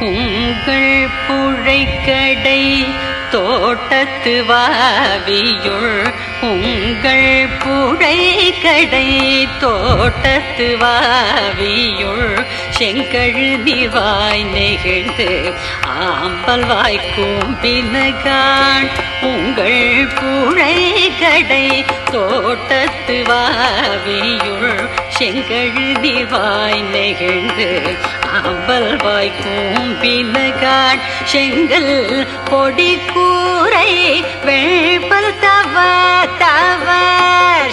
உங்கள் புழைக்கடை தோட்டத்து வாவியுள் உங்கள் புழைக்கடை தோட்டத்து வாவியுள் செங்கழுநிவாய் நெகிழ்ந்து ஆம்பல் வாய்க்கும் பினகான் உங்கள் புழைக்கடை தோட்டத்து வாவியுள் செங்கழுநிவாய் நெகிழ்ந்து ஆம்பல் வாய்க்கும் பினகான் செங்கல் பொடி கூரை வெள்பல் தவர்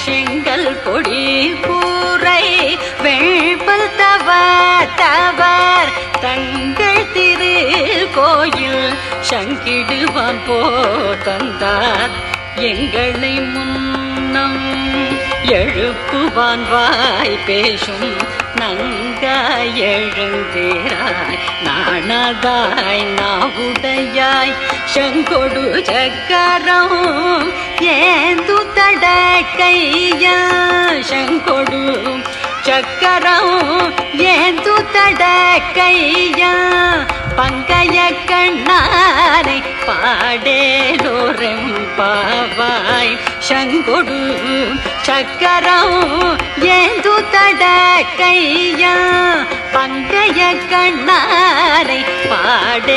செங்கல் பொடி கூரை வெள்பல் தவர் தங்கள் திரு கோயில் சங்கிடுவான் போதந்தார் எங்களை முன்னம் எழுப்புவான் வாய் பேசும் நங்காய் எழுந்தேராய் நாணதாய் நாவுடையாய் செங்கொடு சக்கரம் ஏந்து தடக்கையா செங்கொடு சக்கரம் ஏந்து தடக்கையா பங்கைய கண்ணாரை பாடேலோரெம்பாவாய் செங்கொடு சக்கரம் ஏந்து தடக்கையா பங்கைய கண்ணாரை பாடேலோரெம்பாவாய்.